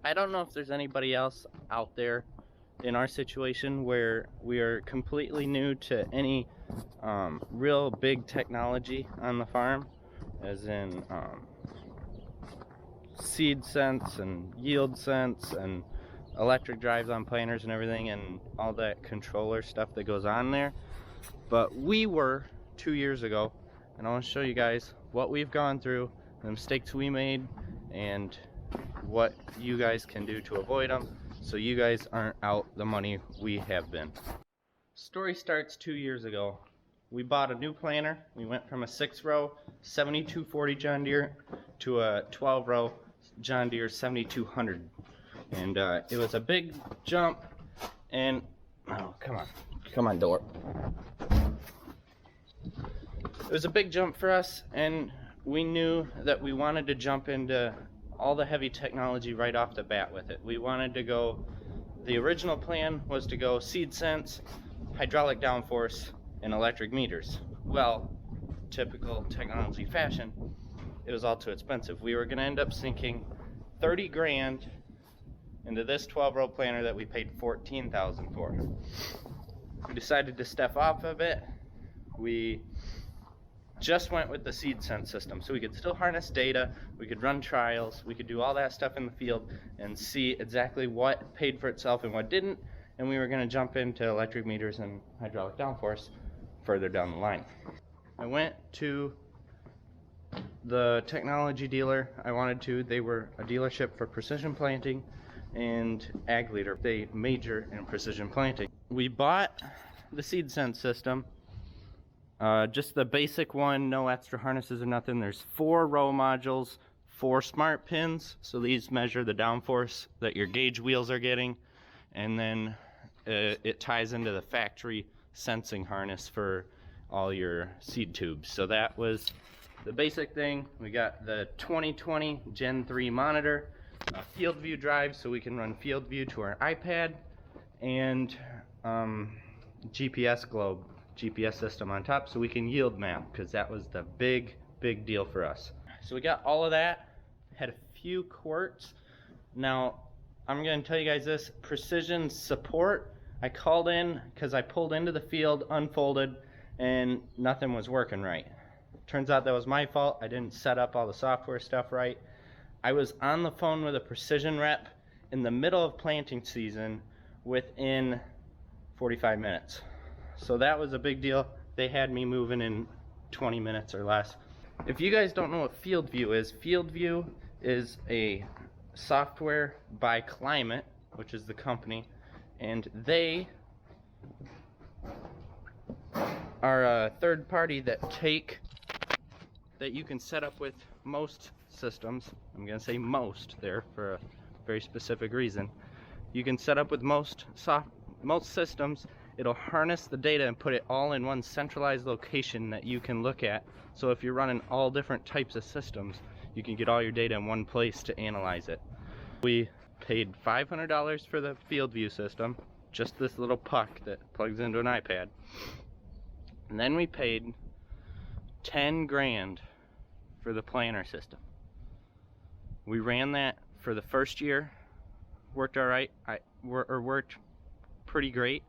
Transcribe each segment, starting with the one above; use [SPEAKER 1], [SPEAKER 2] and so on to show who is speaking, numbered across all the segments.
[SPEAKER 1] I don't know if there's anybody else out there in our situation where we are completely new to any real big technology on the farm, as in seed sense and yield sense and electric drives on planters and everything, and all that controller stuff that goes on there. But we were 2 years ago, and I want to show you guys what we've gone through, the mistakes we made, and what you guys can do to avoid them, so you guys aren't out the money we have been. Story starts 2 years ago. We bought a new planter. We went from a 6-row 7240 John Deere to a 12-row John Deere 7200, and it was a big jump. And oh, come on, door. It was a big jump for us, and we knew that we wanted to jump into all the heavy technology right off the bat with it. We wanted to go, the original plan was to go seed sense, hydraulic downforce, and electric meters. Well, typical technology fashion, it was all too expensive. We were going to end up sinking 30 grand into this 12-row planter that we paid $14,000 for. We decided to step off of it. We just went with the seed sense system, so we could still harness data, we could run trials, we could do all that stuff in the field and see exactly what paid for itself and what didn't, and we were going to jump into electric meters and hydraulic downforce further down the line. I went to the technology dealer I wanted to. They were a dealership for precision planting and ag leader. They major in precision planting. We bought the seed sense system, just the basic one, no extra harnesses or nothing. There's 4 row modules, 4 smart pins, so these measure the downforce that your gauge wheels are getting, and then it ties into the factory sensing harness for all your seed tubes. So that was the basic thing. We got the 2020 Gen 3 monitor, a field view drive so we can run field view to our iPad, and GPS globe, GPS system on top so we can yield map, because that was the big deal for us. So we got all of that, had a few quarts. Now I'm going to tell you guys this, precision support, I called in because I pulled into the field, unfolded, and nothing was working right. Turns out that was my fault. I didn't set up all the software stuff right. I was on the phone with a precision rep in the middle of planting season within 45 minutes. So that was a big deal. They had me moving in 20 minutes or less. If you guys don't know what Field View is a software by Climate, which is the company, and they are a third party that you can set up with most systems. I'm gonna say most there for a very specific reason. You can set up with most systems. It'll harness the data and put it all in one centralized location that you can look at. So if you're running all different types of systems, you can get all your data in one place to analyze it. We paid $500 for the Field View system, just this little puck that plugs into an iPad. And then we paid 10 grand for the planter system. We ran that for the first year, worked all right, worked pretty great.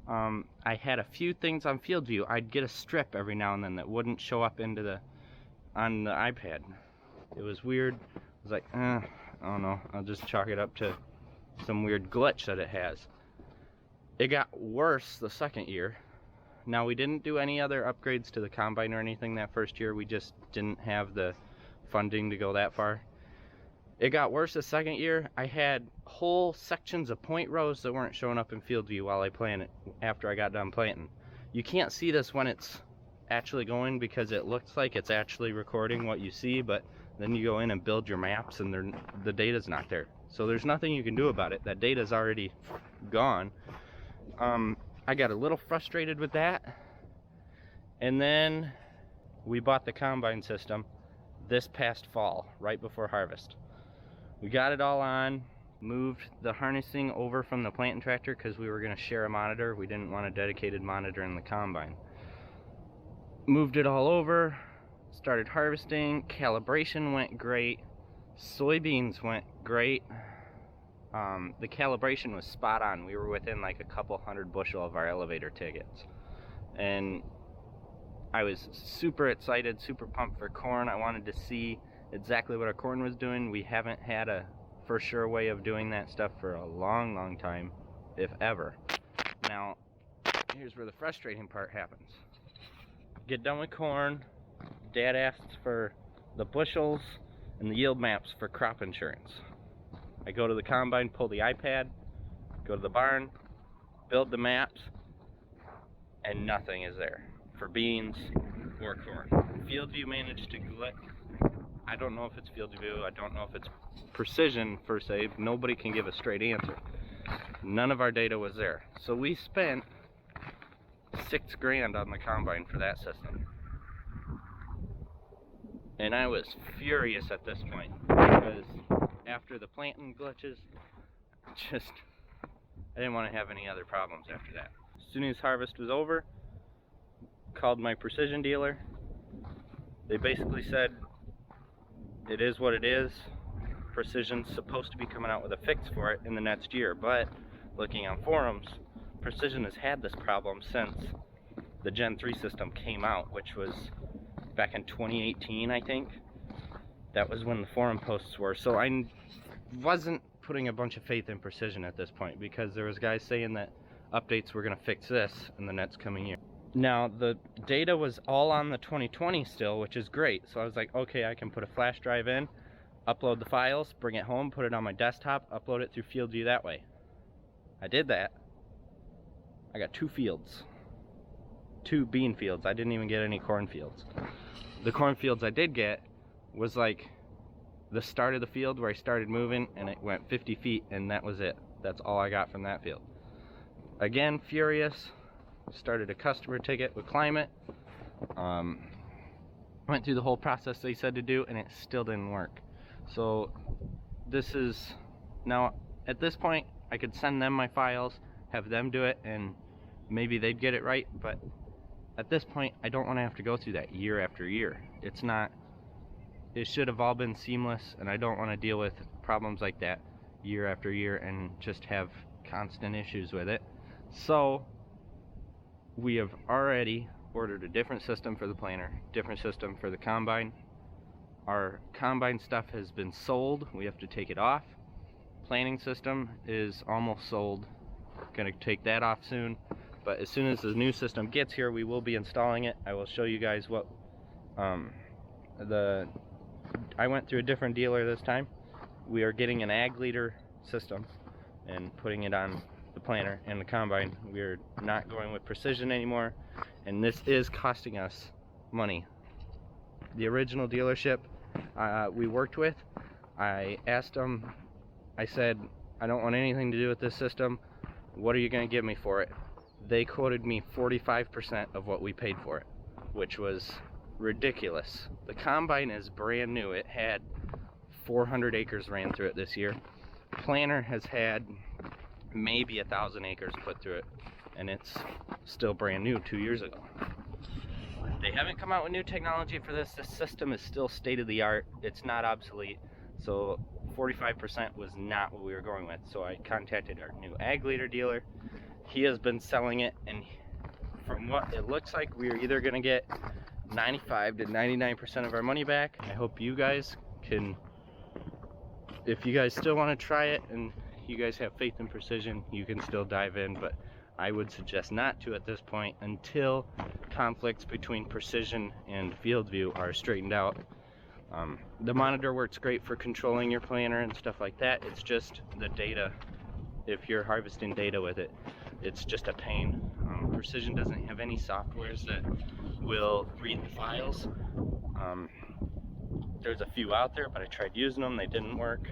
[SPEAKER 1] I had a few things on Field View. I'd get a strip every now and then that wouldn't show up on the iPad. It was weird. I was like, I don't know, I'll just chalk it up to some weird glitch that it has. It got worse the second year. Now, we didn't do any other upgrades to the combine or anything that first year. We just didn't have the funding to go that far. It got worse the second year. I had whole sections of point rows that weren't showing up in Field View while I planted, after I got done planting. You can't see this when it's actually going because it looks like it's actually recording what you see, but then you go in and build your maps and the data's not there. So there's nothing you can do about it. That data's already gone. I got a little frustrated with that. And then we bought the combine system this past fall, right before harvest. We got it all on, moved the harnessing over from the planting tractor because we were going to share a monitor. We didn't want a dedicated monitor in the combine. Moved it all over, started harvesting, calibration went great, soybeans went great, the calibration was spot on. We were within like a couple hundred bushel of our elevator tickets, and I was super excited, super pumped for corn. I wanted to see exactly what our corn was doing. We haven't had a for sure way of doing that stuff for a long time, if ever. Now, here's where the frustrating part happens. Get done with corn, Dad asks for the bushels and the yield maps for crop insurance. I go to the combine, pull the iPad, go to the barn, build the maps, and nothing is there for beans or corn. FieldView managed to glitch. I don't know if it's FieldView, I don't know if it's Precision per se. Nobody can give a straight answer. None of our data was there. So we spent $6 grand on the combine for that system. And I was furious at this point, because after the planting glitches, I didn't want to have any other problems after that. As soon as harvest was over, called my Precision dealer. They basically said, it is what it is. Precision's supposed to be coming out with a fix for it in the next year, but looking on forums, Precision has had this problem since the Gen 3 system came out, which was back in 2018, I think. That was when the forum posts were. So I wasn't putting a bunch of faith in Precision at this point, because there was guys saying that updates were going to fix this in the next coming year. Now, the data was all on the 2020 still, which is great. So I was like, okay, I can put a flash drive in, upload the files, bring it home, put it on my desktop, upload it through FieldView that way. I did that. I got 2 fields. 2 bean fields. I didn't even get any corn fields. The corn fields I did get was like the start of the field where I started moving, and it went 50 feet, and that was it. That's all I got from that field. Again, furious. Started a customer ticket with Climate. Went through the whole process they said to do, and it still didn't work. So this is now, at this point, I could send them my files, have them do it, and maybe they'd get it right. But at this point, I don't want to have to go through that year after year. It's not, it should have all been seamless, and I don't want to deal with problems like that year after year and just have constant issues with it. So we have already ordered a different system for the planter, different system for the combine. Our combine stuff has been sold. We have to take it off. Planting system is almost sold. Gonna take that off soon. But as soon as the new system gets here, we will be installing it. I will show you guys what I went through a different dealer this time. We are getting an ag leader system and putting it on the planter and the combine. We're not going with Precision anymore, and this is costing us money. The original dealership we worked with, I asked them, I said, I don't want anything to do with this system. What are you going to give me for it? They quoted me 45% of what we paid for it, which was ridiculous. The combine is brand new. It had 400 acres ran through it this year. Planter has had maybe 1,000 acres put through it, and it's still brand new 2 years ago. They haven't come out with new technology for this. This system is still state-of-the-art. It's not obsolete. So 45% was not what we were going with. So I contacted our new ag leader dealer. He has been selling it, and from what it looks like, we are either going to get 95 to 99% of our money back. I hope you guys can, if you guys still want to try it and you guys have faith in Precision, you can still dive in, but I would suggest not to at this point until conflicts between Precision and FieldView are straightened out. The monitor works great for controlling your planter and stuff like that. It's just the data. If you're harvesting data with it, it's just a pain. Precision doesn't have any softwares that will read the files. There's a few out there, but I tried using them, they didn't work.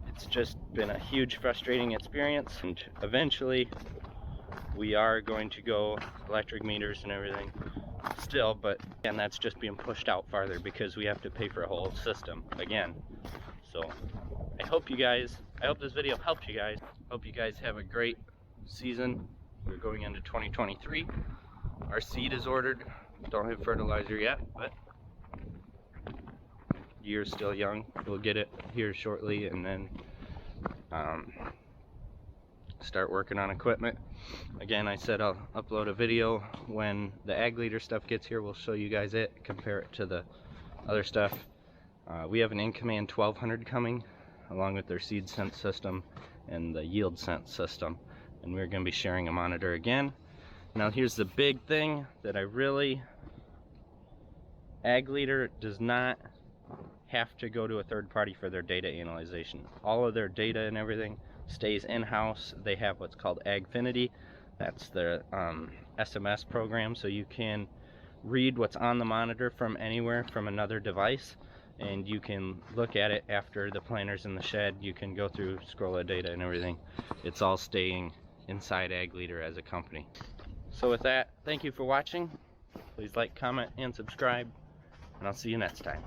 [SPEAKER 1] It's just been a huge frustrating experience, and eventually we are going to go electric meters and everything still, but again, that's just being pushed out farther because we have to pay for a whole system again. So I hope this video helped you guys. Hope you guys have a great season. We're going into 2023. Our seed is ordered. Don't have fertilizer yet, but year's still young. We'll get it here shortly, and then start working on equipment. Again, I said I'll upload a video when the Ag Leader stuff gets here. We'll show you guys it, compare it to the other stuff. We have an InCommand 1200 coming, along with their seed sense system and the yield sense system, and we're going to be sharing a monitor again. Now here's the big thing that Ag Leader does not have to go to a third party for their data analyzation. All of their data and everything stays in-house. They have what's called Agfinity. That's their SMS program, so you can read what's on the monitor from anywhere, from another device, and you can look at it after the planter's in the shed. You can go through, scroll the data and everything. It's all staying inside Ag Leader as a company. So with that, thank you for watching. Please like, comment, and subscribe, and I'll see you next time.